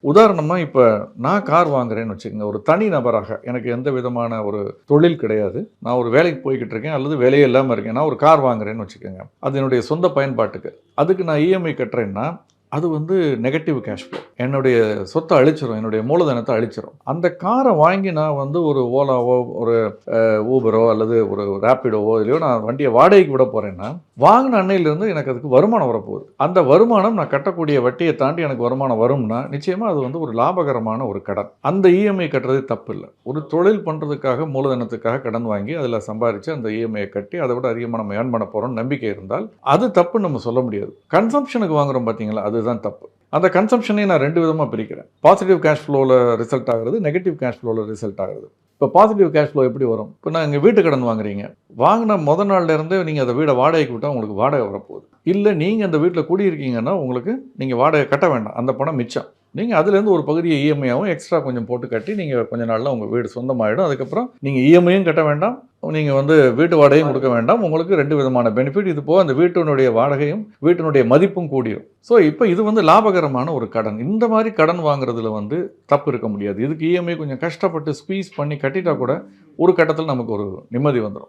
உதாரணமாக இப்போ நான் கார் வாங்குறேன்னு வச்சுக்கோங்க, ஒரு தனி நபராக எனக்கு எந்த விதமான ஒரு தொழில் கிடையாது. நான் ஒரு வேலைக்கு போய்கிட்டு இருக்கேன் அல்லது வேலையே இல்லாமல் இருக்கேன். நான் ஒரு கார் வாங்குறேன்னு வச்சுக்கோங்க, அது என்னுடைய சொந்த பயன்பாட்டுக்கு. அதுக்கு நான் இஎம்ஐ கட்டுறேன்னா அது வந்து நெகட்டிவ் கேஷ் ஃப்ளோ. என்னுடைய சொத்தை அழிச்சிரும், என்னுடைய மூலதனத்தை அழிச்சிரும். அந்த காரை வாங்கி நான் வந்து ஒரு ஓலாவோ, ஒரு ஊபரோ அல்லது ஒரு ரேப்பிடோவோ இதுலையோ நான் வண்டியை வாடகைக்கு விட போகிறேன்னா, வாங்கின அன்னையிலேருந்து எனக்கு அதுக்கு வருமானம் வரப்போகுது. அந்த வருமானம் நான் கட்டக்கூடிய வட்டியை தாண்டி எனக்கு வருமானம் வரும்னா, நிச்சயமாக அது வந்து ஒரு லாபகரமான ஒரு கடன். அந்த இஎம்ஐ கட்டுறது தப்பு இல்லை. ஒரு தொழில் பண்ணுறதுக்காக மூலதனத்துக்காக கடன் வாங்கி அதில் சம்பாதிச்சு அந்த இஎம்ஐயை கட்டி அதை விட அதிகமாக நம்ம ஏர்ன் பண்ண போகிறோம்னு நம்பிக்கை இருந்தால் அது தப்புன்னு நம்ம சொல்ல முடியாது. கன்சம்ஷனுக்கு வாங்குறோம் பார்த்தீங்களா, அதுதான் தப்பு. அந்த கன்சம்ஷனையும் நான் 2 விதமாக பிரிக்கிறேன். பாசிட்டிவ் கேஷ் ஃப்ளோவில் ரிசல்ட் ஆகுறது, நெகட்டிவ் கேஷ் ஃப்ளோவில் ரிசல்ட் ஆகுது. இப்போ பாசிட்டிவ் கேஷ் ஃப்ளோ எப்படி வரும்? இப்போ நான் இங்கே வீட்டு கடன் வாங்குறீங்க, வாங்கின நாள்லேருந்தே நீங்கள் அந்த வீடை வாடகைக்கு விட்டால் உங்களுக்கு வாடகை வரப்போகுது. இல்லை நீங்கள் அந்த வீட்டில் குடியிருக்கீங்கன்னா உங்களுக்கு நீங்கள் வாடகை கட்ட வேண்டாம், அந்த பணம் மிச்சம். நீங்கள் அதுலேருந்து ஒரு பகுதியை இஎம்ஐயாகவும் எக்ஸ்ட்ரா கொஞ்சம் போட்டு கட்டி நீங்கள் கொஞ்ச நாளில் உங்கள் வீடு சொந்தமாகிடும். அதுக்கப்புறம் நீங்கள் இஎம்ஐயும் கட்ட வேண்டாம், நீங்கள் வந்து வீட்டு வாடகையும் கொடுக்க வேண்டாம். உங்களுக்கு 2 விதமான பெனிஃபிட். இது போக அந்த வீட்டினுடைய வாடகையும் வீட்டினுடைய மதிப்பும் கூடிரும். ஸோ இப்போ இது வந்து லாபகரமான ஒரு கடன். இந்த மாதிரி கடன் வாங்குறதுல வந்து தப்பு இருக்க முடியாது. இதுக்கு இஎம்ஐ கொஞ்சம் கஷ்டப்பட்டு ஸ்குவீஸ் பண்ணி கட்டிட்டா கூட ஒரு கட்டத்தில் நமக்கு ஒரு நிம்மதி வந்துடும்.